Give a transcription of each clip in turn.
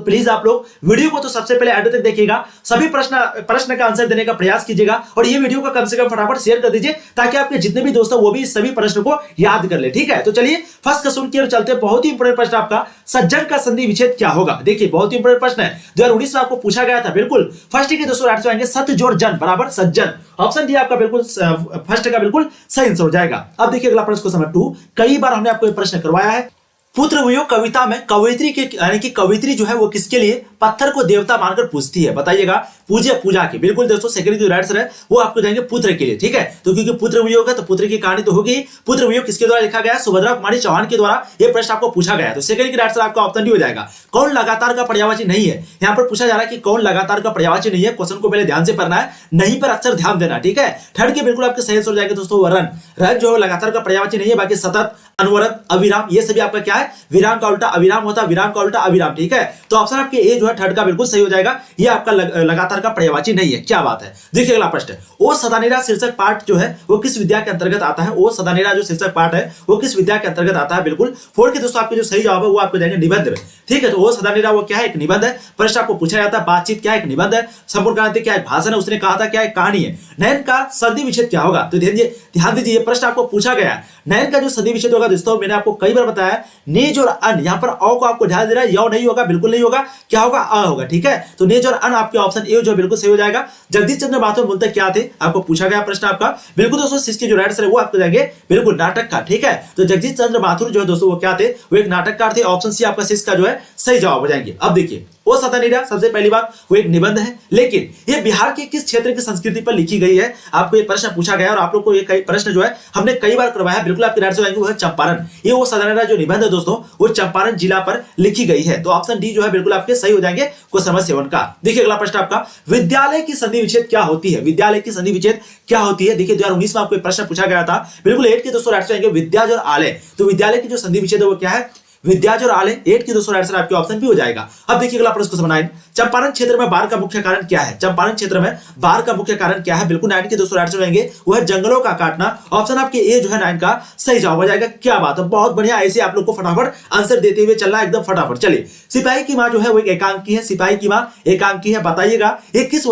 तो प्लीज आप लोग वीडियो को तो सबसे पहले अंत तक देखिएगा, सभी प्रश्न का आंसर देने का प्रयास कीजिएगा और ये वीडियो को कम से कम फटाफट शेयर कर दीजिए ताकि आपके जितने भी दोस्त हैं वो भी सभी प्रश्न को याद कर ले। ठीक है, तो चलिए फर्स्ट क्वेश्चन की ओर चलते हैं। बहुत ही इंपोर्टेंट प्रश्न आपका, सज्जन का संधि विच्छेद क्या होगा। देखिए बहुत ही इंपोर्टेंट प्रश्न है, 2019 में आपको पूछा गया था। बिल्कुल फर्स्ट के दोस्तों राइट आएंगे सत जोड़ जन बराबर सज्जन। ऑप्शन डी आपका बिल्कुल फर्स्ट का बिल्कुल सही आंसर हो जाएगा। अब देखिए अगला प्रश्न क्वेश्चन नंबर 2, कई बार हमने आपको ये प्रश्न करवाया है। पुत्रवियोग कविता में कवयित्री के यानी कि कवयित्री जो है वो किसके लिए पत्थर को देवता मानकर पूजती है, बताइएगा। पूजा की। बिल्कुल दोस्तों सेकंड जो राइट आंसर है वो आपको देंगे पुत्र के लिए। ठीक है, तो क्योंकि पुत्र वियोग है तो पुत्र की कहानी तो होगी। पुत्र वियोग किसके द्वारा लिखा गया है, सुभद्रा कुमारी चौहान के द्वारा ये प्रश्न आपको पूछा गया है। तो सेकंड की राइट आंसर आपका ऑप्शन डी हो जाएगा। कौन लगातार का पर्यायवाची नहीं है, यहां पर पूछा जा रहा है कि कौन लगातार का पर्यायवाची नहीं है। क्वेश्चन को पहले ध्यान से पढ़ना है, नहीं पर अक्सर ध्यान देना। ठीक है, थर्ड के बिल्कुल आपके सही आंसर हो जाएगा दोस्तों रन। रन जो है लगातार का पर्यायवाची नहीं है, बाकी सतत, अनवरत, अविराम ये सभी आपका क्या है, विराम का उल्टा अविराम होता है, विराम का उल्टा अविराम। ठीक है, तो ऑप्शन आपके ए जो है थर्ड का बिल्कुल सही हो जाएगा, ये आपका लगातार का पर्यायवाची नहीं है। क्या बात है। देखिए अगला प्रश्न, ओ सदानेरा शीर्षक पाठ जो है वो किस विद्या के अंतर्गत आता है। ओ सदानेरा जो शीर्षक पाठ है वो किस विद्या के अंतर्गत आता है। बिल्कुल फोर के दोस्तों आपके जो सही जवाब है वो आपको देंगे निबंध में। ठीक है, तो ओ सदानेरा वो क्या है, एक निबंध है। प्रश्न आपको पूछा जाता है बातचीत क्या है, एक निबंध है। संपूर्ण क्रांति क्या है, भाषण है। उसने कहा था क्या है, कहानी है। नयन का संधि विच्छेद क्या होगा, तो ध्यान दीजिए ये प्रश्न आपको पूछा गया है। नयन का जो संधि विच्छेद होगा दोस्तों, मैंने आपको कई बार बताया, नेज और अन, यहां पर औ को आपको ध्यान दे रहा है, यौ नहीं होगा, बिल्कुल नहीं होगा, क्या होगा, अ होगा। ठीक है, तो नेज और अन आपके ऑप्शन ए जो बिल्कुल सही हो जाएगा। जगदीश चंद्र माथुर बोलते क्या थे, आपको पूछा गया प्रश्न आपका। बिल्कुल दोस्तों इसके जो राइट आंसर है वो आपको जाएंगे बिल्कुल नाटककार। ठीक है, तो जगदीश चंद्र माथुर जो है दोस्तों वो क्या थे, वो एक नाटककार थे। ऑप्शन सी आपका सी का जो है सही जवाब हो जाएंगे। अब देखिए ओ सदानेरा सबसे पहली बात वो एक निबंध है, लेकिन ये बिहार के किस क्षेत्र की संस्कृति पर लिखी गई है, आपको ये प्रश्न पूछा गया और आप लोग को ये प्रश्न जो है हमने कई बार करवाया है। बिल्कुल आपके राइट आंसर आएंगे वो है चंपारण। ये वो सदानेरा जो निबंध है दोस्तों वो चंपारण जिला पर लिखी गई है। तो ऑप्शन डी जो है बिल्कुल आपके सही हो जाएंगे क्वेश्चन नंबर 7 का। देखिए अगला प्रश्न आपका, विद्यालय की संधि विच्छेद क्या होती है। विद्यालय की संधि विच्छेद क्या होती है। देखिए 2019 में आपको प्रश्न पूछा गया था। बिल्कुल 8 के दोस्तों राइट आंसर आएंगे विद्याज और आलय। तो विद्यालय की जो संधि विच्छेद है वो क्या है, विद्याज और आलय। 8 की दोस्तों आंसर आपके ऑप्शन भी हो जाएगा। अब देखिए अगला प्रश्न क्वेश्चन 9, चंपारण क्षेत्र में बाढ़ का मुख्य कारण क्या है। चंपारण क्षेत्र में बाढ़ का मुख्य कारण क्या है। बिल्कुल 9 के दोस्तों आंसर रहेंगे वो है जंगलों का काटना। ऑप्शन आपके ए जो है 9 का सही जवाब हो जाएगा। क्या बात है, बहुत बढ़िया। ऐसे आप लोग को फटाफट आंसर देते हुए चलना एकदम फटाफट। चलिए सिपाही की मां जो है वो एक एकांकी है। सिपाही की मां एकांकी है, बताइएगा ये किस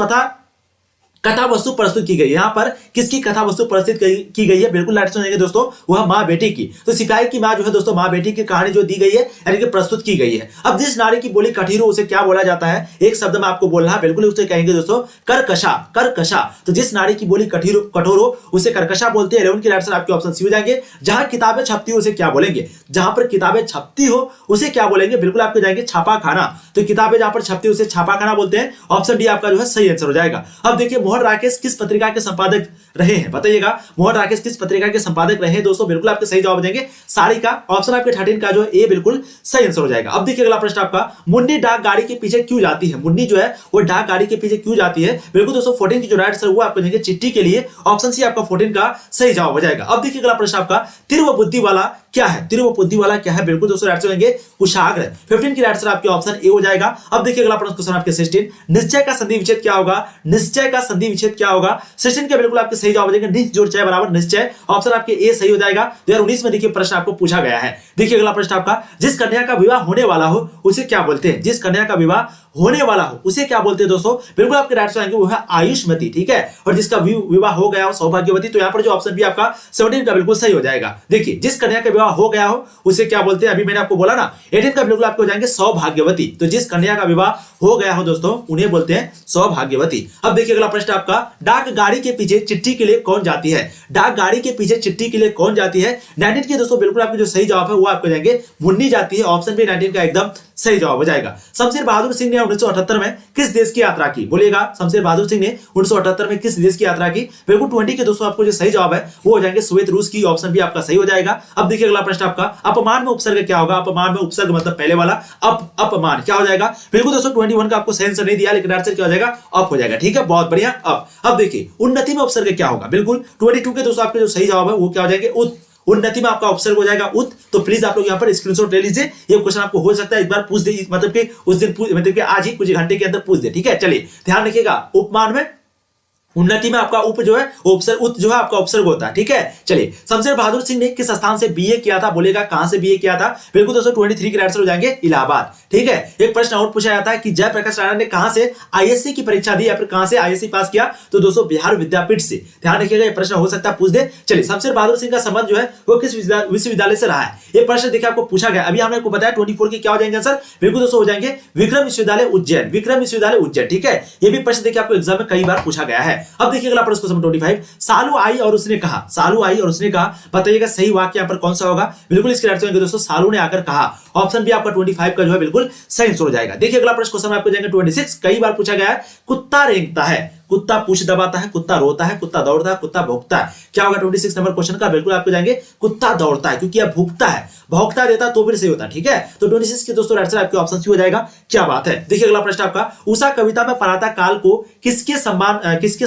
कथा वस्तु प्रस्तुत की गई है। यहाँ पर किसकी कथा वस्तु प्रस्तुत की गई है, बिल्कुल लाइट सुनेंगे दोस्तों वह माँ बेटी की। तो सिपाही की माँ जो है दोस्तों माँ बेटी की कहानी जो दी गई है यानी कि प्रस्तुत की गई है। अब जिस नारी की बोली कठिन हो उसे क्या बोला जाता है, एक शब्द में आपको बोलना है। बिल्कुल उसे कहेंगे दोस्तों करकशा। करकशा, तो जिस नारी की बोली कठोर हो उसे करकशा बोलते हैं। 11 की राइट आंसर आपके ऑप्शन सी हो जाएंगे। जहां किताबें छपती हो उसे क्या बोलेंगे, जहां पर किताबें छपती हो उसे क्या बोलेंगे, बिल्कुल आपके जाएंगे छापाखाना। तो किताबें जहां पर छपती है उसे छापाखाना बोलते हैं। ऑप्शन डी आपका जो है सही आंसर हो जाएगा। अब देखिए मोहन राकेश किस पत्रिका के संपादक रहे हैं, बताइएगा। मोहन राकेश किस पत्रिका के संपादक रहे हैं दोस्तों, बिल्कुल आपके सही जवाब देंगे सारिका। ऑप्शन आपके 13 का जो है ए बिल्कुल सही आंसर हो जाएगा। अब देखिए अगला प्रश्न आपका, मुन्नी डाक गाड़ी के पीछे क्यों जाती है। मुन्नी जो है वो डाक गाड़ी के पीछे क्यों जाती है। बिल्कुल दोस्तों 14 की जो राइट आंसर वो आपको देंगे चिट्ठी के लिए। ऑप्शन सी आपका 14 का सही जवाब हो जाएगा। अब देखिए अगला प्रश्न आपका, तिरव बुद्धि वाला क्या है। तिरव बुद्धि वाला क्या है, बिल्कुल दोस्तों राइट आंसर देंगे कुशाग्र। 15 की राइट आंसर आपके ऑप्शन ए हो जाएगा। अब देखिए अगला प्रश्न क्वेश्चन आपके 16, निश्चय का संधि विच्छेद क्या होगा। निश्चय का संधि विच्छेद क्या होगा। 16 के बिल्कुल आपके सही जवाब देंगे निश्चय जोड़ चय बराबर निश्चय। ऑप्शन आपके ए सही हो जाएगा। 2019 में देखिए प्रश्न आपको पूछा गया है। देखिए अगला प्रश्न आपका, जिस कन्या का विवाह होने वाला हो उसे क्या बोलते हैं। जिस कन्या का विवाह होने वाला हो उसे क्या बोलते हैं दोस्तों, बिल्कुल आपके राइट आंसर आएंगे वो है आयुष्मती। ठीक है, और जिसका विवाह हो गया हो सौभाग्यवती। तो यहाँ पर जो ऑप्शन भी आपका 17 का बिल्कुल सही हो जाएगा। देखिए जिस कन्या का विवाह हो गया हो उसे क्या बोलते हैं, अभी मैंने आपको बोला ना 18 का बिल्कुल आपको हो जाएंगे सौभाग्यवती। तो जिस कन्या का विवाह हो गया हो दोस्तों उन्हें बोलते हैं सौभाग्यवती। अब देखिए अगला प्रश्न आपका, डाक गाड़ी के पीछे चिट्ठी के लिए कौन जाती है। डाक गाड़ी के पीछे चिट्ठी के लिए कौन जाती है। 19 के दोस्तों बिल्कुल आपके जो सही जवाब है वो आपको जाएंगे मुन्नी जाती है। ऑप्शन भी 19 का एकदम सही जवाब हो जाएगा। शमशेर बहादुर सिंह ने 1978 में किस देश की यात्रा की, बोलिएगा। शमशेर बहादुर सिंह ने 1978 में किस देश की यात्रा की। बिल्कुल 20 के दोस्तों आपको जो सही जवाब है वो हो जाएंगे सोवियत रूस की। ऑप्शन भी आपका सही हो जाएगा। अब देखिए अगला प्रश्न आपका, अपमान में उपसर्ग क्या होगा। अपमान में उपसर्ग मतलब पहले वाला अपमान क्या हो जाएगा। बिल्कुल दोस्तों 21 का आपको सही आंसर नहीं दिया, लेकिन आंसर क्या हो जाएगा अप हो जाएगा। ठीक है, बहुत बढ़िया। अब देखिए उन्नति में उपसर्ग क्या होगा। बिल्कुल 22 के दोस्तों आपके जो सही जवाब है वो क्या हो जाएंगे उत। उन्नति में आपका उपसर्ग हो जाएगा उत। तो प्लीज आप लोग यहाँ पर स्क्रीनशॉट ले लीजिए। ये क्वेश्चन आपको हो सकता है एक बार पूछ दे, मतलब कि उस दिन मतलब कि आज ही कुछ घंटे के अंदर पूछ दे। ठीक है, चलिए ध्यान रखिएगा। उपमान में उन्नति में आपका उप जो है उपसर्ग उत जो है आपका उपसर्ग होता है। ठीक है, चलिए शमशेर बहादुर सिंह ने किस स्थान से बीए किया था, बोलेगा कहां से बीए किया था, बिल्कुल दोस्तों 23 के आंसर हो जाएंगे इलाहाबाद। ठीक है, एक प्रश्न और पूछा जाता है कि जयप्रकाश नारायण ने कहां से आईएससी की परीक्षा दी या फिर कहां से आईएससी पास किया, तो दोस्तों बिहार विद्यापीठ से। ध्यान रखिएगा, ये प्रश्न हो सकता है पूछ दे। चलिए शमशेर बहादुर सिंह का संबंध जो है वो किस विश्वविद्यालय से रहा है, ये प्रश्न देखिए आपको पूछा गया। अभी हमने आपको बताया 24 के क्या हो जाएंगे आंसर, बिल्कुल दोस्तों हो जाएंगे विक्रम विश्वविद्यालय उज्जैन, विक्रम विश्वविद्यालय उज्जैन। ठीक है, ये भी प्रश्न देखिए आपको एग्जाम में कई बार पूछा गया है। अब देखिए अगला प्रश्न 25, सालू आई और उसने कहा, सालू आई और उसने कहा, बताइएगा सही वाक्य यहाँ पर कौन सा होगा, बिल्कुल इसके आंसर होंगे दोस्तों सालू ने आकर कहा। ऑप्शन भी आपका 25 का जो है बिल्कुल सही आंसर हो जाएगा। देखिए अगला प्रश्न क्वेश्चन आपको जाएंगे 26, कई बार पूछा गया है, कुत्ता रेंगता है, कुत्ता पूंछ दबाता है, कुत्ता रोता है, कुत्ता दौड़ता है, कुत्ता भौंकता है, क्या होगा 26 नंबर क्वेश्चन का, बिल्कुल आपको जाएंगे कुत्ता दौड़ता है, क्योंकि यह भूखता है, भौंकता देता तो फिर सही होता। ठीक है, तो 26 के दोस्तों आंसर आपके ऑप्शन सी हो जाएगा। क्या बात है। देखिए अगला प्रश्न आपका, उषा कविता में प्रातः काल को किसके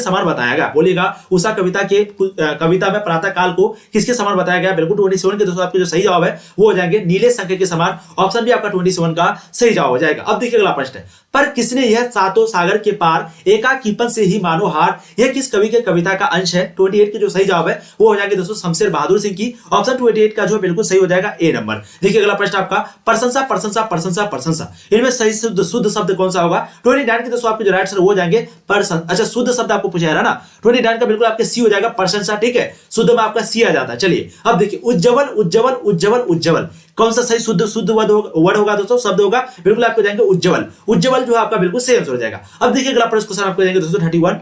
समान बताया गया, बोलेगा उषा कविता में प्रातः काल को किसके समान बताया गया, बिल्कुल 27 के दोस्तों आपके जो सही जवाब है वो हो जाएंगे नीले संख के समान। ऑप्शन भी आपका 27 का सही जवाब हो जाएगा। अब देखिए अगला प्रश्न, पर किसने यह सातों सागर के पार एकाकीपन से ही मानो हार, यह किस कवि के कविता का अंश है। 28 के जो सही जवाब है वो हो जाएंगे दोस्तों शमशेर बहादुर सिंह की। ऑप्शन 28 का जो बिल्कुल सही हो जाएगा ए नंबर। देखिए अगला प्रश्न आपका, प्रशंसा प्रशंसा प्रशंसा प्रशंसा, इनमें सही शुद्ध शब्द कौन सा होगा। 29 के दोस्तों आपके जो राइट आंसर वो जाएंगे अच्छा शुद्ध शब्द आपको पूछा है ना, 29 का बिल्कुल आपके सी हो जाएगा प्रशंसा। ठीक है, शुद्ध में आपका सी आ जाता है। चलिए अब देखिए, उज्जवल उज्जवल उज्जवल उज्जवल, कौन सा सही शुद्ध वर्ड होगा दोस्तों, शब्द होगा, बिल्कुल आपको जाएंगे उज्जवल। उज्जवल जो है आपका बिल्कुल सही आंसर हो जाएगा। अब देखिए अगला प्रश्न क्वेश्चन आपको जाएंगे दोस्तों 31,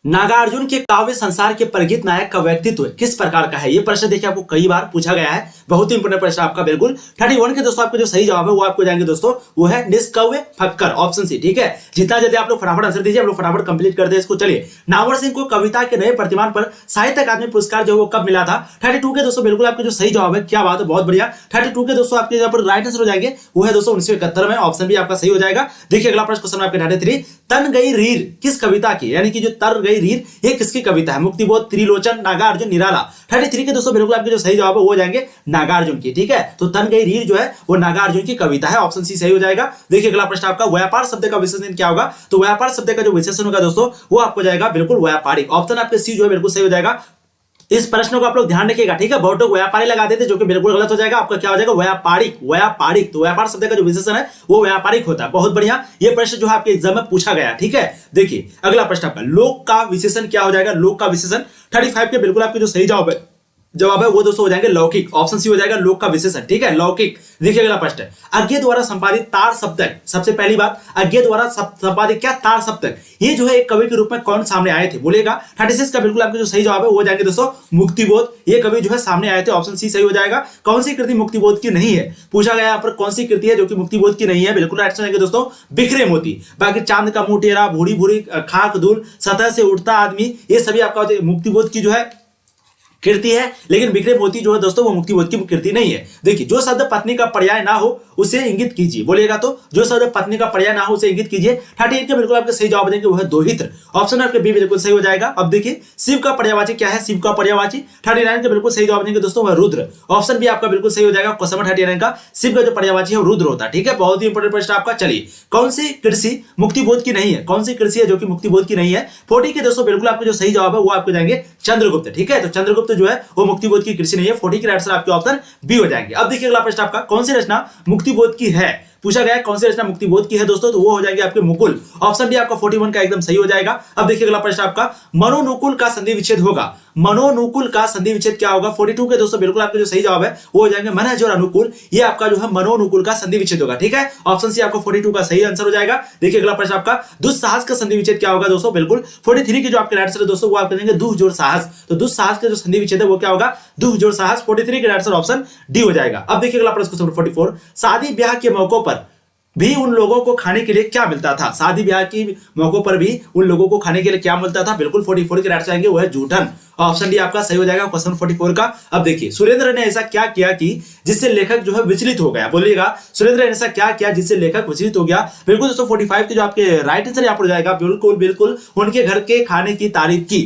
नागार्जुन के काव्य संसार के परिगीत नायक का व्यक्तित्व किस प्रकार का है, यह प्रश्न देखिए आपको कई बार पूछा गया है, बहुत ही इंपोर्टेंट प्रश्न आपका। बिल्कुल 31 के दोस्तों आपको जो सही जवाब है वो आपको जाएंगे दोस्तों वो है निष्कव्य फक्कर, ऑप्शन सी। ठीक है, जितना जल्दी आप लोग फटाफट आंसर दीजिए, हम लोग फटाफट कंप्लीट कर दे इसको। चलिए, नावर सिंह को कविता के नए प्रतिमान पर साहित्य अकादमी पुरस्कार जो वो कब मिला था। 32 के दोस्तों बिल्कुल आपके जो सही जवाब है, क्या बात है, बहुत बढ़िया। 32 के दोस्तों आपके यहाँ पर राइट आंसर हो जाएंगे वो है दोस्तों 1971 में। ऑप्शन भी आपका सही हो जाएगा। देखिए अगला प्रश्न क्वेश्चन आपके 33, तन गई रीर किस कविता की, यानी कि जो तर गई रीर ये किसकी कविता है, मुक्तिबोध, त्रिलोचन, नागार्जुन, निराला। 33 के दोस्तों बिल्कुल आपके जो सही जवाब है वो हो जाएंगे नागार्जुन की। ठीक है, तो तन गई रीर जो है वो नागार्जुन की कविता है। ऑप्शन सी सही हो जाएगा। देखिए अगला प्रश्न आपका, व्यापार शब्द का विशेषण क्या होगा, तो व्यापार शब्द का जो विशेषण होगा दोस्तों वो आपको जाएगा बिल्कुल व्यापारिक। ऑप्शन आपके सी जो है बिल्कुल सही हो जाएगा। इस प्रश्न को आप लोग ध्यान रखिएगा। ठीक है, बहुत लोग व्यापारी लगा देते जो कि बिल्कुल गलत हो जाएगा। आपका क्या हो जाएगा व्यापारिक, व्यापारिक। तो व्यापार शब्द का जो विशेषण है वो व्यापारिक होता है। बहुत बढ़िया, ये प्रश्न जो है आपके एग्जाम में पूछा गया। ठीक है, देखिए अगला प्रश्न आपका, लोक का विशेषण क्या हो जाएगा, लोक का विशेषण 35 के बिल्कुल आपके जो सही जवाब है वो दोस्तों हो जाएंगे लौकिक। ऑप्शन सी हो जाएगा लोक का विशेषण। ठीक है, लौकिक। देखिए अगला प्रश्न, अज्ञे द्वारा संपादित तार सप्तक, सबसे पहली बात अज्ञे द्वारा संपादित क्या तार सप्तक, ये जो है एक कवि के रूप में कौन सामने आए थे, बोलेगा 36 का बिल्कुल आपके जो सही जवाब है वो हो जाएंगे दोस्तों मुक्तिबोध। ये कवि जो है सामने आए थे। ऑप्शन सी सही हो जाएगा। कौन सी कृति मुक्तिबोध की नहीं है, पूछा गया यहाँ पर कौन सी कृति है जो कि मुक्तिबोध की नहीं है, बिल्कुल राइट आंसर दोस्तों बिखरे मोती। बाकी चांद का मुंह टेरा, भूरी भूरी खाक धूल, सतह से उड़ता आदमी, ये सभी आपका मुक्तिबोध की जो है कृति है, लेकिन बिखरे मोती जो है दोस्तों वो मुक्तिबोध की कृति नहीं है। देखिए, जो शब्द पत्नी का पर्याय ना हो उसे इंगित कीजिए, बोलेगा तो जो शब्द पत्नी का पर्याय ना हो उसे इंगित कीजिए। 38 के बिल्कुल आपके सही जवाब देंगे वो है दोहित्र। ऑप्शन आपके बी बिल्कुल सही हो जाएगा। अब देखिए, शिव का पर्यायवाची क्या है, शिव का पर्यायवाची 39 के बिल्कुल सही जवाब देंगे दोस्तों वह रुद्र। ऑप्शन भी आपका बिल्कुल सही हो जाएगा। क्वेश्चन 39 का शिव का जो पर्यायवाची है रुद्र होता है। ठीक है, बहुत ही इंपोर्टेंट प्रश्न आपका। चलिए, कौन सी कृषि मुक्तिबोध की नहीं है, कौन सी कृषि है जो कि मुक्तिबोध की नहीं है। 40 के दोस्तों बिल्कुल आपके जो सही जवाब है वो आपको जाएंगे चंद्रगुप्त। ठीक है, तो चंद्रगुप्त जो है वो मुक्तिबोध की कृषि नहीं है। 40 के आंसर आपके ऑप्शन बी हो जाएंगे। अब देखिए अगला प्रश्न आपका, कौन सी रचना मुक्तिबोध की है, पूछा गया कौन सी रचना मुक्तिबोध की है दोस्तों, तो वो हो जाएंगे आपके मुकुल। ऑप्शन भी आपका 41 का एकदम सही हो जाएगा। अब देखिए अगला प्रश्न आपका, मनोनुकूल का संधि विच्छेद होगा, मनोनुकूल का संधि विच्छेद क्या होगा। 42 के दोस्तों बिल्कुल आपके जो सही जवाब है वो हो जाएंगे मनहज और अनुकूल, ये आपका जो है मनोनुकूल का संधि विच्छेद होगा। ठीक है, ऑप्शन सी आपका 42 का सही आंसर हो जाएगा। देखिए अगला प्रश्न आपका, दुस्साहस का संधि विच्छेद क्या होगा दोस्तों, बिल्कुल 43 के जो आपके आंसर है दोस्तों वो आप करेंगे दुह जोड़ साहस। तो दुस्साहस का जो संधि विच्छेद है वो क्या होगा, दुह जोड़ साहस। 43 के आंसर ऑप्शन डी हो जाएगा। अब देखिए अगला प्रश्न 44, शादी ब्याह के मौकों पर भी उन लोगों को खाने के लिए क्या मिलता था, शादी ब्याह के मौकों पर भी उन लोगों को खाने के लिए क्या मिलता था, बिल्कुल 44 के आंसर आएंगे वो है जूठन। ऑप्शन डी आपका सही हो जाएगा क्वेश्चन 44 का। अब देखिए, सुरेंद्र ने ऐसा क्या किया कि जिससे लेखक जो है विचलित हो गया, बोलिएगा सुरेंद्र ने ऐसा क्या किया जिससे लेखक विचलित हो गया। बिल्कुल दोस्तों 45 के जो आपके राइट आंसर यहाँ पर जाएगा बिल्कुल बिल्कुल उनके घर के खाने की तारीफ की।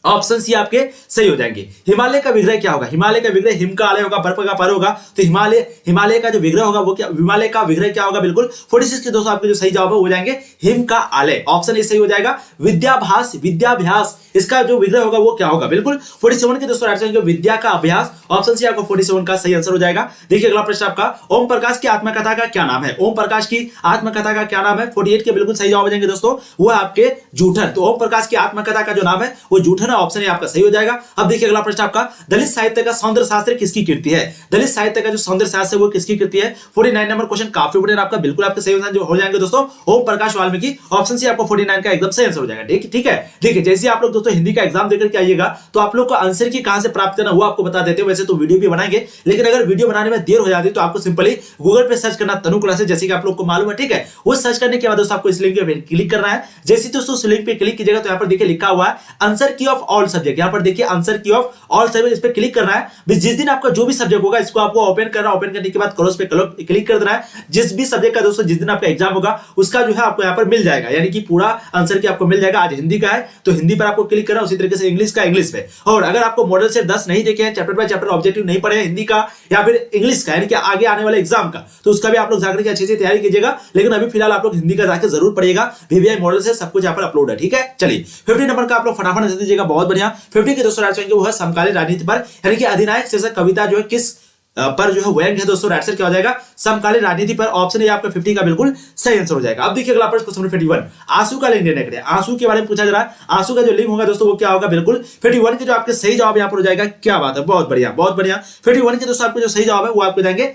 ऑप्शन सी आपके सही हो जाएंगे। हिमालय का विग्रह क्या होगा? हिमालय का विग्रह हिम का आलय होगा, बर्फ का पर होगा, तो हिमालय का जो विग्रह होगा वो क्या, हिमालय का विग्रह क्या होगा? बिल्कुल 46 के दोस्तों आपके जो सही जवाब है वो जाएंगे हिम का आलय, ऑप्शन ए सही हो जाएगा। विद्याभ्यास इसका जो विग्रह होगा वो क्या होगा? बिल्कुल 47 के दोस्तों राइट विद्या का अभ्यास, ऑप्शन सी आपको 47 का सही आंसर हो जाएगा। देखिए अगला प्रश्न आपका, ओम प्रकाश की आत्मकथा का क्या नाम है? ओम प्रकाश की आत्मकथा का क्या नाम है? 48 के बिल्कुल सही जवाब हो जाएंगे दोस्तों, वो आपके जूठन। तो ओम प्रकाश की आत्मकथा का जो नाम है वो जूठन है, ऑप्शन ए आपका सही हो जाएगा। अब देखिए अगला प्रश्न आपका, दलित साहित्य का सौंदर्य शास्त्र किसकी कृति है? दलित साहित्य का जो सौंदर्य शास्त्र है वो किसकी कृति है? 49 नंबर क्वेश्चन काफी इंपोर्टेंट आपका, बिल्कुल आपके सही हो जाएंगे दोस्तों ओम प्रकाश वाल्मीकि, ऑप्शन सी आपको 49 का एकदम सही आंसर हो जाएगा। ठीक है। देखिए जैसे आप लोग दोस्तों हिंदी का एग्जाम देकर के आइएगा तो आप लोग को आंसर की कहां से प्राप्त करना वो आपको बता देते हैं, वैसे तो वीडियो भी बनाएंगे, लेकिन अगर वीडियो बनाने में देर हो जाती तो आपको सिंपली गूगल पे सर्च करना तनु क्लासेस, जैसे कि आप लोग को मालूम है। ठीक है, वो सर्च करने के बाद दोस्तों आपको इस लिंक पे क्लिक करना है। जैसे दोस्तों उस लिंक पे क्लिक कीजिएगा तो यहाँ पर देखिए लिखा हुआ है आंसर की ऑफ ऑल सब्जेक्ट, यहाँ पर देखिए आंसर की ऑफ ऑल सब्जेक्ट, इस पे क्लिक करना है। जिस दिन आपका जो भी सब्जेक्ट होगा इसको आपको ओपन करना, ओपन करने के बाद क्लोज पे क्लिक कर देना है। जिस भी सब्जेक्ट का दोस्तों जिस दिन आपका एग्जाम होगा उसका जो है आपको यहाँ पर मिल जाएगा, यानी कि पूरा आंसर की आपको मिल जाएगा। आज हिंदी का है तो हिंदी पर आपको क्लिक करना, उसी तरीके से इंग्लिश का इंग्लिश पे। और अगर आपको मॉडल सेट 10 नहीं देखे हैं, चैप्टर बाय चैप्टर ऑब्जेक्टिव नहीं पढ़े हैं हिंदी का या फिर इंग्लिश का, यानी कि आगे आने वाले एग्जाम का, तो उसका भी आप लोग जाकर के अच्छे से तैयारी कीजिएगा। लेकिन अभी फिलहाल आप लोग हिंदी का जाकर जरूर पढ़िएगा, VVI मॉडल से सब कुछ यहाँ पर अपलोड है। ठीक है, चलिए 50 नंबर का आप लोग फटाफट दे दीजिएगा, बहुत बढ़िया। 50 के दोस्तों राइट वो है समकालीन राजनीति पर, यानी कि अधिनायक शीर्षक कविता जो है किस पर जो है व्यंग्य है दोस्तों, राइट आंसर क्या हो जाएगा? समकालीन राजनीति पर, ऑप्शन ए आपका 50 का बिल्कुल सही आंसर हो जाएगा। अब देखिए अगला प्रश्न क्वेश्चन 51, आंसू का लिंग निर्णय करें। आंसू के बारे में पूछा जा रहा है, आंसू का जो लिंग होगा दोस्तों वो क्या होगा? बिल्कुल 51 के जो आपके सही जवाब यहाँ पर हो जाएगा। क्या बात है, बहुत बढ़िया बहुत बढ़िया। 51 के दोस्तों आपको जो सही जवाब है वो आपको जाएंगे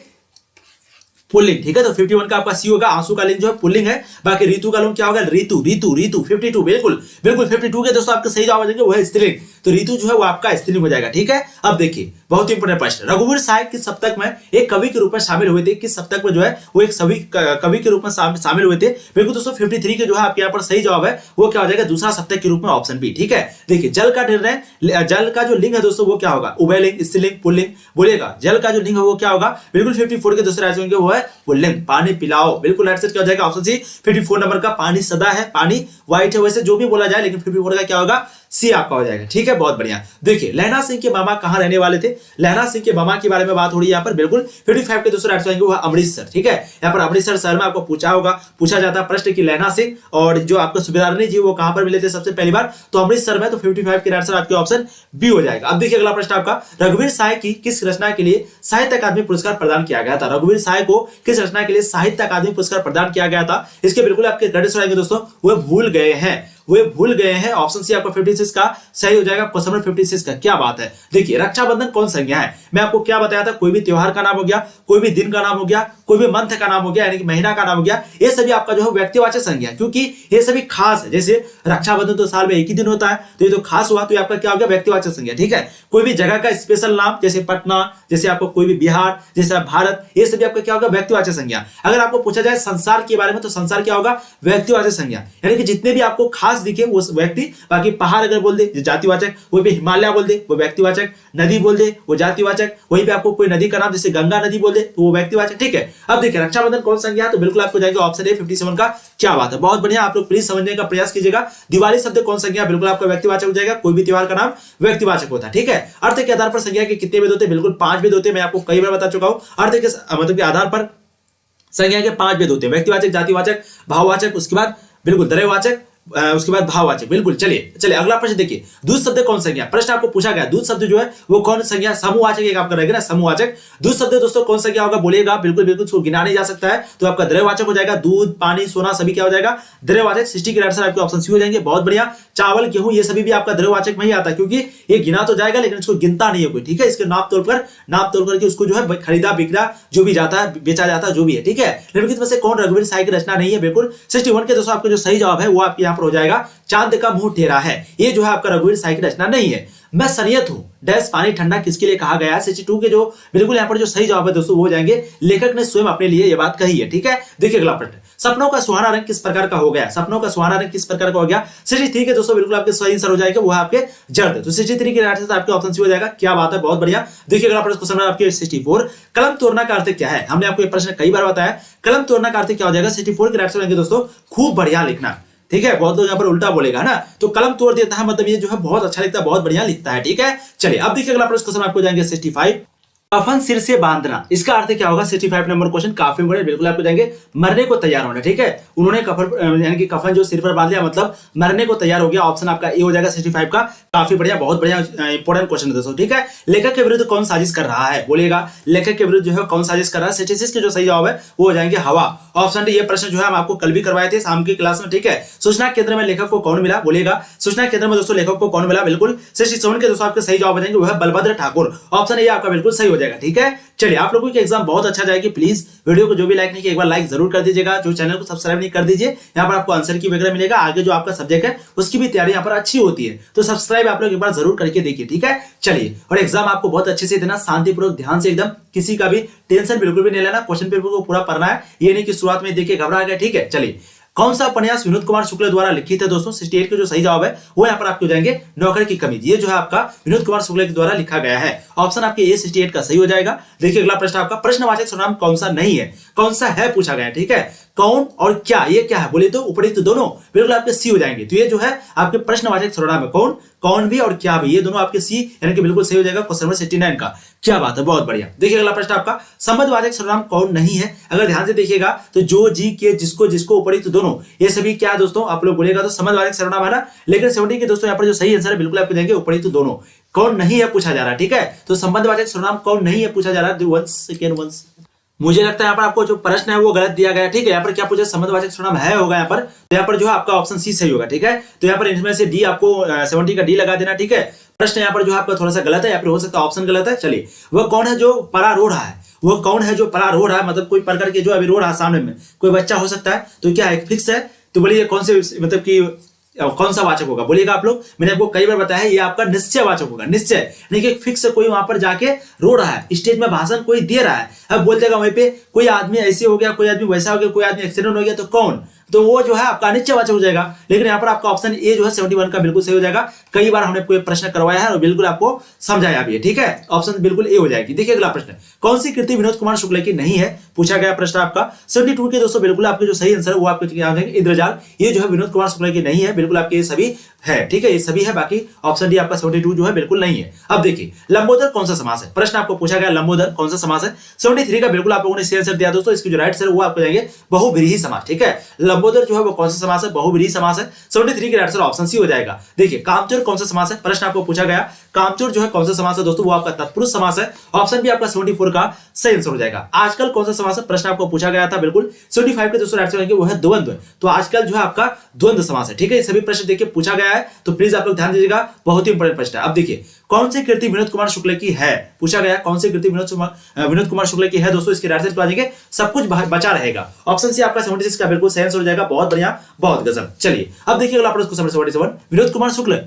पुल्लिंग। ठीक है, तो 51 का आपका सी होगा, आंसू का लिंग जो है पुल्लिंग है। बाकी ऋतु का लिंग क्या होगा? ऋतु 52 बिल्कुल 52 के दोस्तों आपके सही जवाब आ जाएंगे वो है स्त्रीलिंग, तो ऋतु जो है वो आपका स्त्रीलिंग हो जाएगा। ठीक है, अब देखिए बहुत ही इंपोर्टेंट प्रश्न, रघुवीर सहाय किस सप्तक में एक कवि के रूप में शामिल हुए थे? किस सप्तक में जो है वो एक कवि के रूप में शामिल हुए थे? बिल्कुल दोस्तों 53 के जो है आपके यहाँ पर सही जवाब है वो क्या हो जाएगा? दूसरा सप्तक के रूप में, ऑप्शन बी। ठीक है, देखिए जल का निर्णय, जल का जो लिंग है दोस्तों वो क्या होगा? उभयलिंग, स्त्रीलिंग, पुल्लिंग बोलेगा। जल का जो लिंग है वो क्या होगा? बिल्कुल 54 के दूसरे राइट वो है पुल्लिंग, पानी पिलाओ। बिल्कुल राइट आंसर क्या हो जाएगा? ऑप्शन सी 54 नंबर का, पानी सदा है, पानी व्हाइट है, वैसे जो भी बोला जाए, लेकिन 54 का क्या होगा? सी आपका हो जाएगा। ठीक है, बहुत बढ़िया। देखिए लहना सिंह के मामा कहां रहने वाले थे? लहना सिंह के मामा के बारे में बात हो रही है यहाँ पर। बिल्कुल 55 के दूसरे राइट आंसर वो अमृतसर। ठीक है, यहाँ पर अमृतसर शहर में आपको पूछा जाता है प्रश्न की लहना सिंह और जो आपको सुबेदारनी जी वो कहां पर मिले थे सबसे पहली बार? तो अमृतसर में। तो 55 के आंसर आपके ऑप्शन बी हो जाएगा। अब देखिए अगला प्रश्न आपका, रघुवीर सहाय की किस रचना के लिए साहित्य अकादमी पुरस्कार प्रदान किया गया था? रघुवीर सहाय को किस रचना के लिए साहित्य अकादमी पुरस्कार प्रदान किया गया था? इसके बिल्कुल आपके क्रेडिट्स रहेंगे दोस्तों, वो भूल गए हैं, ऑप्शन सी आपका 56 का सही हो जाएगा, क्वेश्चन नंबर 56 का। क्या बात है, देखिए रक्षाबंधन कौन संज्ञा है? मैं आपको क्या बताया था, कोई भी त्योहार का नाम हो गया, कोई भी दिन का नाम हो गया, कोई भी मंथ का नाम हो गया, यानी कि महीना का नाम हो गया, ये सभी आपका जो है व्यक्तिवाचक संज्ञा, क्योंकि ये सभी खास है। जैसे रक्षाबंधन तो साल में एक ही दिन होता है, तो ये तो खास हुआ, तो आपका क्या हो गया? व्यक्तिवाचक संज्ञा। ठीक है, कोई भी जगह का स्पेशल नाम, जैसे पटना, जैसे आपको कोई भी बिहार, जैसे भारत, ये सभी आपका क्या होगा? व्यक्तिवाचक संज्ञा। अगर आपको पूछा जाए संसार के बारे में तो संसार क्या होगा? व्यक्तिवाचक संज्ञा, यानी कि जितने भी आपको खास दिखे वो व्यक्ति। बाकी पहाड़ अगर बोल दे जातिवाचक, वहीं पे हिमालय बोल दे वो व्यक्तिवाचक, नदी बोल दे वो जातिवाचक, वहीं पे आपको कोई नदी का नाम जैसे गंगा नदी बोल दे तो वो व्यक्तिवाचक। ठीक है, अब देखिए रक्षाबंधन कौन संज्ञा है? तो बिल्कुल आपको जाएगा ऑप्शन ए 57 का। क्या बात है, बहुत बढ़िया। आप लोग प्लीज समझने का प्रयास कीजिएगा। दिवाली शब्द कौन संज्ञा? बिल्कुल आपका व्यक्तिवाचक हो जाएगा, कोई भी त्योहार का नाम व्यक्तिवाचक होता है। ठीक है, अर्थ के आधार पर संज्ञा के कितने भेद होते हैं? बिल्कुल 5 भेद होते हैं, मैं आपको कई बार बता चुका हूं। अर्थ के मतलब के आधार पर संज्ञा के 5 भेद होते हैं, व्यक्तिवाचक, जातिवाचक, भाववाचक, उसके बाद बिल्कुल द्रव्यवाचक, उसके बाद भाववाचक। बिल्कुल चलिए अगला प्रश्न देखिए, दूध शब्द कौन संज्ञा? प्रश्न आपको पूछा गया दूध शब्द जो है वो कौन संज्ञा? समूहवाचक एक आपका रहेगा ना, समूहवाचक। दूध शब्द दोस्तों कौन संज्ञा होगा? बोलिएगा, बिल्कुल उसको गिना नहीं जा सकता है, तो आपका द्रव्यवाचक हो जाएगा। दूध, पानी, सोना सभी क्या हो जाएगा? द्रव्यवाचक। 60 के आंसर आपके ऑप्शन सी हो जाएंगे, बहुत बढ़िया। चावल, गेहूं, ये सभी भी आपका द्रव्यवाचक में ही आता है, क्योंकि ये गिना तो जाएगा लेकिन इसको गिनता नहीं है कोई। ठीक है, इसके नाप तोल करके उसको जो है खरीदा बिक्रा जो भी जाता है, बेचा जाता है, जो भी है। ठीक है, निम्नलिखित में से कौन रघुवीर सहाय की रचना नहीं है? बिल्कुल 61 के दोस्तों आपका जो सही जवाब है वो आपके यहाँ पर हो जाएगा चांद का मुंह टेढ़ा है। ये जो है आपका रघुवीर सहाय की रचना नहीं है। मैं सनियत हूं डैश पानी ठंडा किसके लिए कहा गया है? 62 के जो बिल्कुल यहाँ पर जो सही जवाब है दोस्तों वो हो जाएंगे, लेखक ने स्वयं अपने लिए ये बात कही है। ठीक है, देखिए अगला प्रश्न, सपनों का सुहाना रंग किस प्रकार का हो गया? सपनों का सुहाना रंग किस प्रकार का हो गया? 63 के दोस्तों बिल्कुल आपके सही आंसर हो जाएगा, वो है आपके जर्द। तो 63 के आंसर आपके ऑप्शन सी हो जाएगा। क्या बात है, बहुत बढ़िया। देखिए अगला प्रश्न क्वेश्चन आपके 64, कलम तोड़ना का अर्थ क्या है? हमने आपको ये प्रश्न कई बार बताया, कलम तोड़ना का अर्थ क्या हो जाएगा? 64 के आंसर होंगे दोस्तों खूब बढ़िया लिखना। ठीक है, बहुत लोग यहाँ पर उल्टा बोलेगा ना, तो कलम तोड़ देता है मतलब ये जो है बहुत अच्छा लिखता है, बहुत बढ़िया लिखता है। ठीक है, चलिए अब देखिए अगला क्वेश्चन आपको जाएंगे 65। कफन सिर से बांधना, इसका अर्थ क्या होगा? 65 नंबर क्वेश्चन काफी बड़े, बिल्कुल आपको जाएंगे मरने को तैयार होना। ठीक है, उन्होंने कफन यानी कि कफन जो सिर पर बांध लिया मतलब मरने को तैयार हो गया। ऑप्शन आपका ए हो जाएगा 65 का। काफी बढ़िया, बहुत बढ़िया इंपॉर्टेंट क्वेश्चन है दोस्तों। ठीक है, लेखक के विरुद्ध कौन साजिश कर रहा है बोलेगा, लेखक के विरुद्ध जो है कौन साजिश कर रहा है? 66 के जो सही जवाब है वो हो जाएंगे हवा। Option D. ये प्रश्न जो है हम आपको कल भी करवाए थे शाम की क्लास में। ठीक है, सूचना केंद्र में लेखक को कौन मिला बोलेगा, सूचना केंद्र में दोस्तों लेखक को कौन मिला? बिल्कुल 67 के दोस्तों आपके सही जवाब हो जाएंगे वो है बलभद्र ठाकुर। ऑप्शन ए आपका बिल्कुल सही हो जाएगा। ठीक है, चलिए आप लोगों की एग्जाम बहुत अच्छा जाएगी। प्लीज वीडियो को जो भी लाइक नहीं किया एक बार लाइक जरूर कर दीजिएगा, जो चैनल को सब्सक्राइब नहीं कर दीजिए। यहाँ पर आपको आंसर की वगैरह मिलेगा, आगे जो आपका सब्जेक्ट है उसकी भी तैयारी यहाँ पर अच्छी होती है, तो सब्सक्राइब आप लोग एक बार जरूर करके देखिए। ठीक है, चलिए और एग्जाम आपको बहुत अच्छे से देना, शांतिपूर्वक ध्यान से, एकदम किसी का भी टेंशन बिल्कुल भी नहीं लेना। क्वेश्चन पेपर को पूरा पढ़ना है, ये नहीं कि शुरुआत में देखिए घबरा गया। ठीक है, चलिए कौन सा उपन्यास विनोद कुमार शुक्ल द्वारा लिखित है दोस्तों? 68 के जो सही जवाब है वो यहाँ पर आपको जाएंगे नौकर की कमी। ये जो है आपका विनोद कुमार शुक्ल के द्वारा लिखा गया है। ऑप्शन आपके ए 68 का सही हो जाएगा। देखिए अगला प्रश्न आपका, प्रश्नवाचक सर्वनाम कौन सा नहीं है, कौन सा है पूछा गया। ठीक है, कौन और क्या, ये क्या है बोले तो उपयुक्त दोनों बिल्कुल आपके सी हो जाएंगे। तो ये जो है आपके प्रश्नवाचक सर्वनाम है, कौन, कौन भी और क्या भी, ये दोनों आपके सी यानी कि बिल्कुल सही हो जाएगा क्वेश्चन नंबर 69 का। क्या बात है, बहुत बढ़िया। देखिए अगला प्रश्न आपका, संबंधवाचक सर्वनाम कौन नहीं है? अगर ध्यान से देखिएगा तो जो, जी, के, जिसको, जिसको, उपयुक्त दोनों, ये सभी क्या दोस्तों आप लोग बोलेगा तो संबंधवाचक सर्वनाम है ना। लेकिन 70 के दोस्तों यहाँ पर जो सही आंसर है बिल्कुल आपको देंगे उपयुक्त दोनों। कौन नहीं है पूछा जा रहा है। ठीक है, तो संबंधवाचक सर्वनाम कौन नहीं है पूछा जा रहा है। वंस सेकेंड वंस, मुझे लगता है यहाँ पर आपको जो प्रश्न है वो गलत दिया गया है। ठीक है, यहाँ पर क्या पूछा, संबंधवाचक सर्वनाम है होगा यहाँ पर, तो यहाँ पर जो है आपका ऑप्शन सी सही होगा। ठीक है, तो यहाँ पर इनमें से डी आपको 70 का डी लगा देना। ठीक है, प्रश्न यहाँ पर जो है आपका थोड़ा सा गलत है, यहाँ पर हो सकता है ऑप्शन गलत है। चलिए, वह कौन है जो परा रो रहा है, वो कौन है जो परा रो रहा है, मतलब कोई पढ़ करके जो अभी रो रहा है सामने में कोई बच्चा हो सकता है, तो क्या है फिक्स है? तो बोलिए कौन से मतलब कि कौन सा वाचक होगा बोलिएगा आप लोग। मैंने आपको कई बार बताया है ये आपका निश्चय वाचक होगा। निश्चय यानी कि फिक्स कोई वहां पर जाके रो रहा है, स्टेज में भाषण कोई दे रहा है, अब बोल देगा वहीं पे कोई आदमी ऐसे हो गया, कोई आदमी वैसा हो गया, कोई आदमी एक्सीडेंट हो गया, तो कौन, तो वो जो है आपका अनिश्चय वाचक हो जाएगा। लेकिन यहाँ पर आपका ऑप्शन ए जो है 71 का बिल्कुल सही हो जाएगा। कई बार हमने कोई प्रश्न करवाया है और बिल्कुल आपको समझाया भी है। ठीक है, ऑप्शन बिल्कुल ए हो जाएगी। देखिए अगला प्रश्न, कौन सी कृति विनोद कुमार शुक्ल की नहीं है पूछा गया प्रश्न आपका 72 के दोस्तों बिल्कुल आपके जो सही आंसर है वो आपके क्या हो जाएंगे इंद्रजाल। ये जो है विनोद कुमार शुक्ल की नहीं है, बिल्कुल आपके ये सभी है। ठीक है, ये सभी है, बाकी ऑप्शन डी आपका 72 जो है बिल्कुल नहीं है। अब देखिए लंबोदर कौन सा समास है, प्रश्न आपको पूछा गया लंबोदर कौन सा समास है। 73 का बिल्कुल आप लोगों ने सही आंसर दिया दोस्तों। इसकी जो राइट आंसर वो आपको जाएंगे बहुव्रीहि समास। ठीक है, लंबोदर जो है वो कौन सा समास है, बहुव्रीहि समास है। 73 के राइट आंसर ऑप्शन सी हो जाएगा। देखिए कामचोर कौन सा समास है, प्रश्न आपको पूछा गया कामचोर जो है कौन सा समास है दोस्तों, वो आपका तत्पुरुष समास है। ऑप्शन बी आपका 74 का सही आंसर हो जाएगा। आजकल कौन सा समास है, प्रश्न आपको पूछा गया था बिल्कुल 75 के दोस्तों राइट आंसर वो है द्वंद्व। तो आजकल जो है आपका द्वंद्व समास है। ठीक है, ये सभी प्रश्न देखिए पूछा गया है, तो प्लीज आप लोग ध्यान दीजिएगा, बहुत ही इंपॉर्टेंट प्रश्न है। अब देखिए कौन सी कृति विनोद कुमार शुक्ल की है पूछा गया, कौन सी कृति विनोद कुमार शुक्ल की है दोस्तों। इसके राइट आंसर आ जाएंगे सब कुछ बचा रहेगा। ऑप्शन सी आपका 76 का बिल्कुल सही आंसर हो जाएगा। बहुत बढ़िया, बहुत गजब। चलिए अब देखिए अगला प्रश्न 77 विनोद कुमार शुक्ल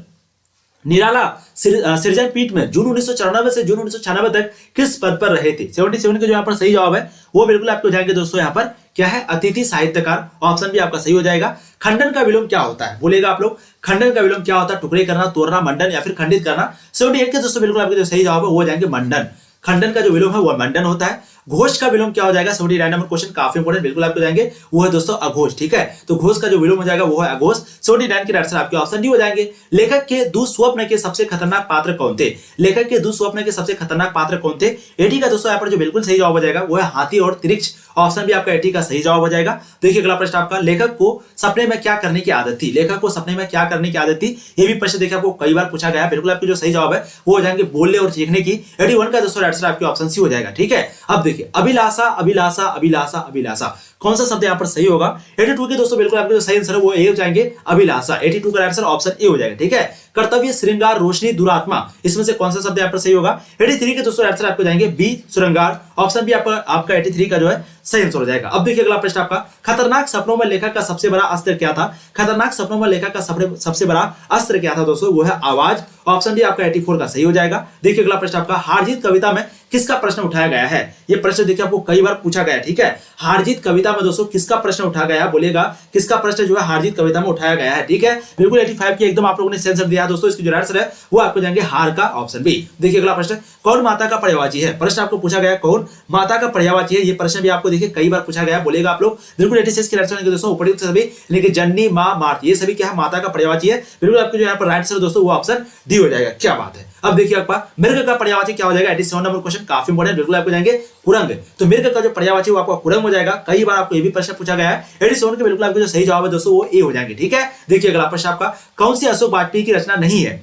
निराला सृजन पीठ में जून 1994 से जून 1996 तक किस पद पर रहे थे। 77 के जो यहाँ पर सही जवाब है वो बिल्कुल आपको जाएंगे दोस्तों यहाँ पर क्या है, अतिथि साहित्यकार। ऑप्शन भी आपका सही हो जाएगा। खंडन का विलोम क्या होता है बोलेगा आप लोग, खंडन का विलोम क्या होता है, टुकड़े करना, तोड़ना, मंडन या फिर खंडित करना। 78 के दोस्तों बिल्कुल आपके जो सही जवाब है वो हो जाएंगे मंडन। खंडन का जो विलोम है वो मंडन होता है। घोष का विलोम क्या हो जाएगा, 79 नंबर क्वेश्चन काफी इंपोर्टेंट बिल्कुल आपको जाएंगे, वो है दोस्तों अघोष। ठीक है, तो घोष का जो विलोम हो जाएगा वो है अघोष। 79 के आंसर आपके ऑप्शन डी हो जाएंगे। लेखक के दुःस्वप्न के सबसे खतरनाक पात्र कौन थे, लेखक के दुःस्वप्न के सबसे खतरनाक पात्र कौन थे। 80 का दोस्तों यहाँ पर जो बिल्कुल सही जवाब हो जाएगा वो है हाथी और त्रिक्ष। ऑप्शन भी आपका 80 का सही जवाब हो जाएगा। देखिए अगला प्रश्न आपका, लेखक को सपने में क्या करने की आदत थी, लेखक को सपने में क्या करने की आदत थी। ये भी प्रश्न देखिए आपको कई बार पूछा गया है। बिल्कुल आपके जो सही जवाब है वो हो जाएंगे बोलने और सीखने की। 81 का दोस्तों आंसर आपके ऑप्शन सी हो जाएगा। ठीक है, अब देखिए अभिलाषा अभिलाषा अभिलाषा अभिलाषा कौन सा शब्द यहाँ पर सही होगा। 82 के दोस्तों बिल्कुल आपके जो सही आंसर है वो ए हो जाएंगे अभिलाषा। 82 का आंसर ऑप्शन ए हो जाएगा। ठीक है, कर्तव्य, श्रृंगार, रोशनी, दुरात्मा, इसमें से कौन सा शब्द यहाँ पर सही होगा। 83 के दोस्तों आंसर आपको जाएंगे बी श्रृंगार। ऑप्शन बी आपका 83 का जो है सही आंसर हो जाएगा। अब देखिए अगला प्रश्न आपका, खतरनाक सपनों में लेखक का सबसे बड़ा अस्त्र क्या था। खतरनाक सपनों में लेखक का सबसे बड़ा अस्त्र क्या था दोस्तों, वो है आवाज। ऑप्शन डी आपका 84 का सही हो जाएगा। देखिए अगला प्रश्न आपका, हार-जीत कविता में किसका प्रश्न उठाया गया है। ये प्रश्न देखिए आपको कई बार पूछा गया है। ठीक है, हार-जीत कविता में दोस्तों किसका प्रश्न उठाया गया है बोलेगा, किसका प्रश्न जो है हार-जीत कविता में उठाया गया है। ठीक है, बिल्कुल 85 की एकदम आप लोगों ने आंसर दिया दोस्तों। इसकी जो आंसर है वो आपको जाएंगे हार का, ऑप्शन बी। देखिए अगला प्रश्न, कौन माता का पर्यायवाची है? प्रश्न आपको पूछा गया कौन माता का पर्यायवाची है। ये प्रश्न भी आपको देखिए कई बार पूछा गया, बोलेगा आप लोग। बिल्कुल 86 के आंसर दोस्तों उपयुक्त सभी, लेकिन जननी, माँ, मार्च, ये सभी क्या है? माता का पर्यायवाची है। बिल्कुल आपको जो यहाँ पर राइट आंसर दोस्तों वो ऑप्शन डी हो जाएगा। क्या बात है। अब देखिए आपका मृग का पर्यायवाची क्या हो जाएगा? 87 नंबर क्वेश्चन काफी इंपॉर्टेंट, बिल्कुल आपको जाएंगे कुरंग। तो मृग का जो पर्यायवाची वो आपका कुरंग हो जाएगा। कई बार आपको ये भी प्रश्न पूछा गया है। 87 के बिल्कुल आपको जो सही जवाब है दोस्तों वो ए हो जाएंगे। ठीक है, देखिए अगला प्रश्न आपका, कौन सी अशोक वाजपेयी की रचना नहीं है?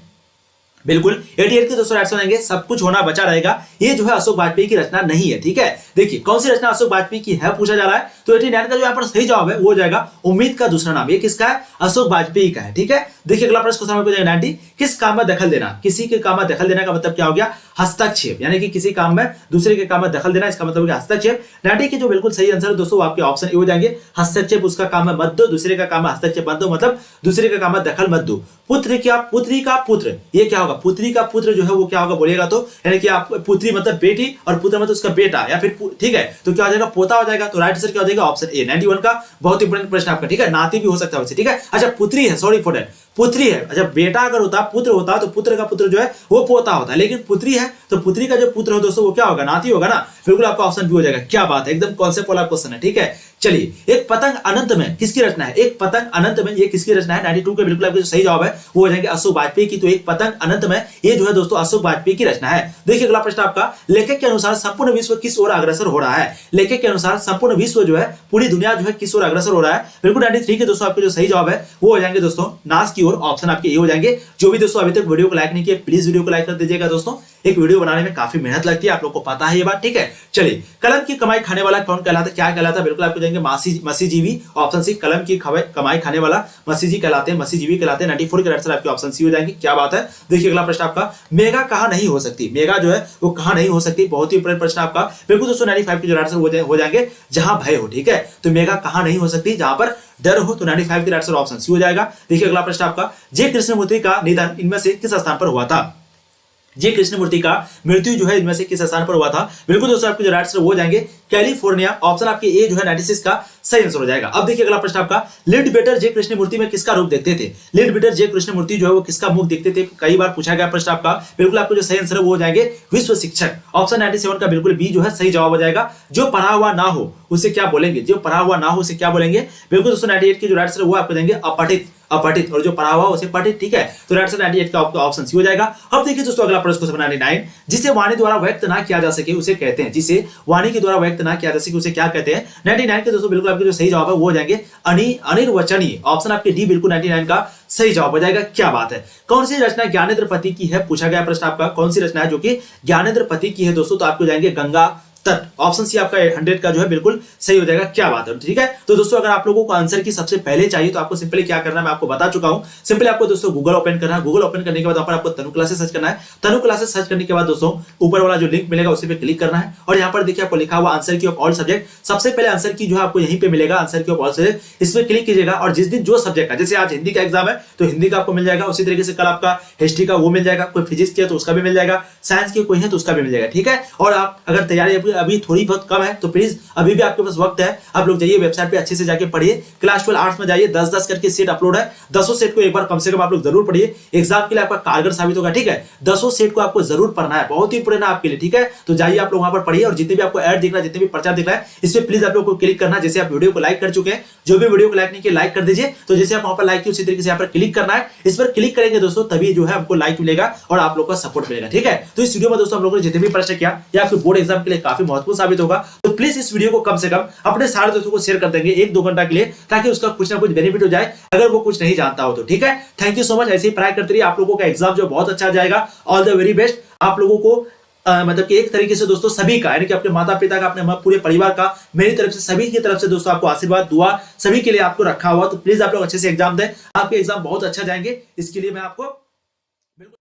बिल्कुल 88 के दोस्तों राइट आएंगे, सब कुछ होना बचा रहेगा। ये जो है अशोक वाजपेयी की रचना नहीं है। ठीक है, देखिए कौन सी रचना अशोक वाजपेयी की है पूछा जा रहा है। तो 89 का जो यहाँ पर सही जवाब है वो हो जाएगा उम्मीद का दूसरा नाम। ये किसका है? अशोक वाजपेयी का है। ठीक है, देखिए अगला प्रश्न क्वेश्चन हो जाएगा 90, किस काम में दखल देना? किसी के काम में दखल देना का मतलब क्या हो गया? हस्तक्षेप, यानी कि किसी काम में दूसरे के काम में दखल देना, इसका मतलब हो गया हस्तक्षेप। 90 के जो बिल्कुल सही आंसर है दोस्तों आपके ऑप्शन ए हो जाएंगे, हस्तक्षेप उसका काम है मत दो, दूसरे का काम है हस्तक्षेप मत दो, मतलब दूसरे का काम है दखल मत दो। पुत्र क्या? पुत्री का पुत्र, ये क्या होगा? पुत्री का पुत्र जो है वो क्या होगा बोलेगा तो, यानी कि आप पुत्री मतलब बेटी और पुत्र मतलब उसका बेटा या फिर ठीक है, तो क्या हो जाएगा? पोता हो जाएगा। तो राइट आंसर क्या हो जाएगा? ऑप्शन ए 91 का बहुत इंपॉर्टेंट प्रश्न आपका। ठीक है, नाती भी हो सकता है वैसे। ठीक है, अच्छा पुत्री है, सॉरी फॉर दैट, पुत्री है। अच्छा बेटा अगर होता, पुत्र होता तो पुत्र का पुत्र जो है वो पोता होता है, लेकिन पुत्री है तो पुत्री का जो पुत्र हो दोस्तों वो क्या होगा? नाती होगा ना। बिल्कुल आपका ऑप्शन बी हो जाएगा। क्या बात है, एकदम कॉन्सेप्ट वाला क्वेश्चन है। ठीक है, चलिए एक पतंग अनंत में किसकी रचना है? एक पतंग अनंत में ये किसकी रचना है? 92 के बिल्कुल आपका जो सही जवाब है वो हो जाएंगे अशोक वाजपेयी की। तो एक पतंग अनंत में ये जो है दोस्तों अशोक वाजपेयी की रचना है। देखिए अगला प्रश्न आपका, लेखक के अनुसार संपूर्ण विश्व किस ओर अग्रसर हो रहा है? लेखक के अनुसार संपूर्ण विश्व जो है, पूरी दुनिया जो है किस ओर अग्रसर हो रहा है? बिल्कुल 93 के दोस्तों आपके जो सही जवाब है वो हो जाएंगे दोस्तों नाश की ओर। ऑप्शन आपके ये हो जाएंगे। जो भी दोस्तों अभी तक वीडियो को लाइक नहीं किया प्लीज वीडियो को लाइक कर दीजिएगा दोस्तों। एक वीडियो बनाने में काफी मेहनत लगती है, आप लोग को पता है ये बात। ठीक है, चलिए कलम की कमाई खाने वाला कौन कहलाता है? क्या कहलाता है? बिल्कुल आपको देंगे मसीजीवी। ऑप्शन सी, कलम की कमाई खाने वाला मसीजी कहलाते हैं, मसीजीवी कहलाते हैं। 94 के आंसर आपके ऑप्शन सी हो जाएंगे। क्या बात है। देखिए अगला प्रश्न आपका, मेगा कहां नहीं हो सकती? मेगा जो है वो कहां नहीं हो सकती? बहुत ही इंपॉर्टेंट प्रश्न आपका। बिल्कुल दोस्तों 95 के जो आंसर हो जाएंगे जहां भय हो। ठीक है, तो मेगा कहां नहीं हो सकती? जहां पर डर हो। तो 95 के आंसर ऑप्शन सी हो जाएगा। देखिए अगला प्रश्न आपका, जे कृष्णमूर्ति का निधन इनमें से किस स्थान पर हुआ था? जे कृष्णमूर्ति का मृत्यु जो है इनमें से किस स्थान पर हुआ था? बिल्कुल दोस्तों आपके जो राइट आंसर हो जाएंगे कैलिफोर्निया। ऑप्शन आपके ए जो है 96 का सही आंसर हो जाएगा। अब देखिए अगला प्रश्न आपका, लिडबेटर जे कृष्णमूर्ति में किसका रूप देखते थे? लिडबेटर जे कृष्णमूर्ति जो है वो किसका मुख देखते थे? कई बार पूछा गया प्रश्न आपका। बिल्कुल आपको जो सही आंसर है वो हो जाएंगे विश्व शिक्षक। ऑप्शन 97 का बिल्कुल बी जो है सही जवाब हो जाएगा। जो पढ़ा हुआ ना हो उसे क्या बोलेंगे? जो पढ़ा हुआ ना हो उसे क्या बोलेंगे? बिल्कुल दोस्तों 98 के जो राइट आंसर वो आपको देंगे अपठित। अपठित, और जो पढ़ा हुआ उसे पठित। ठीक है, तो राइट आंसर 98 का ऑप्शन सी हो जाएगा। अब देखिए दोस्तों अगला प्रश्न क्वेश्चन 99, जिसे वाणी द्वारा व्यक्त ना किया जा सके उसे कहते हैं? जिसे वाणी के द्वारा व्यक्त ना किया जा सके उसे क्या कहते हैं? 99 के दोस्तों बिल्कुल आपके जो सही जवाब है वो हो जाएंगे अनिर्वचनीय। ऑप्शन आपके डी बिल्कुल 99 का सही जवाब हो जाएगा। क्या बात है। कौन सी रचना ज्ञानेंद्र पति की है? पूछा गया प्रश्न आपका, कौन सी रचना है जो कि ज्ञानेंद्र पति की है दोस्तों? तो आपको जाएंगे गंगा तट। ऑप्शन सी आपका 100 का जो है बिल्कुल सही हो जाएगा। क्या बात है। ठीक है, तो दोस्तों अगर आप लोगों को आंसर की सबसे पहले चाहिए तो आपको सिंपली क्या करना है मैं आपको बता चुका हूं। सिंपली आपको दोस्तों गूगल ओपन करना है। गूगल ओपन करने के बाद वहां पर आपको तनु क्लासेस सर्च करना है। तनु क्लासेस सर्च करने के बाद दोस्तों ऊपर वाला जो लिंक मिलेगा उसी पे क्लिक करना है और यहाँ पर देखिए आपको लिखा हुआ आंसर की ऑफ ऑल सब्जेक्ट। सबसे पहले आंसर की जो है आपको यहीं पे मिलेगा, आंसर की ऑफ ऑल सब्जेक्ट। इस पे क्लिक कीजिएगा और जिस दिन जो सब्जेक्ट का, जैसे आज हिंदी का एग्जाम है तो हिंदी का आपको मिल जाएगा, उसी तरीके से कल आपका हिस्ट्री का वो मिल जाएगा, कोई फिजिक्स की है तो उसका भी मिल जाएगा, साइंस की कोई है तो उसका भी मिल जाएगा। ठीक है, और आप अगर तैयारी अभी थोड़ी बहुत कम है तो प्लीज अभी भी आपके पास वक्त है, आप लोग जाइए वेबसाइट पे अच्छे से जाके पढ़िए। क्लास 12 आर्ट्स में जाइए, 10-10 करके सेट अपलोड है। 10 सेट को एक बार कम से कम आप लोग जरूर पढ़िए, एग्जाम के लिए आपका कारगर साबित होगा। ठीक है, 10 सेट को आपको जरूर पढ़ना है, बहुत ही इंपॉर्टेंट है आपके लिए। ठीक है, तो जाइए आप लोग वहां पर पढ़िए और जितने भी आपको ऐड दिख रहा है, जितने भी प्रचार दिख रहा है, इस पे प्लीज आप लोग को क्लिक करना। जैसे आप वीडियो को लाइक कर चुके हैं, जो भी वीडियो को लाइक नहीं किया लाइक कर दीजिए। तो जैसे आप वहां पर लाइक किए उसी तरीके से यहाँ पर क्लिक करना है। इस पर क्लिक करेंगे दोस्तों तभी जो है आपको लाइक मिलेगा और आप लोग का सपोर्ट मिलेगा। ठीक है, तो इस वीडियो में दोस्तों आप लोगों ने जितने भी प्रश्न किया या आपके बोर्ड एग्जाम के लिए काफी महत्वपूर्ण साबित होगा। तो प्लीज इस वीडियो को कम से कम अपने सारे दोस्तों को शेयर कर देंगे 1-2 घंटा के लिए, ताकि उसका कुछ ना कुछ बेनिफिट हो जाए अगर वो कुछ नहीं जानता हो तो। ठीक है, थैंक यू सो मच। ऐसे ही पढ़ाई करते रहिए, आप लोगों का एग्जाम जो बहुत अच्छा जाएगा। ऑल द वेरी बेस्ट आप लोगों को। मतलब कि एक तरीके से दोस्तों सभी का, यानी कि अपने माता पिता का, अपने पूरे परिवार का, मेरी तरफ से सभी की तरफ से दोस्तों आपको आशीर्वाद दुआ सभी के लिए आपको रखा हुआ। तो प्लीज आप लोग अच्छे से एग्जाम दें, आपके एग्जाम बहुत अच्छा जाएंगे। इसके लिए मैं आपको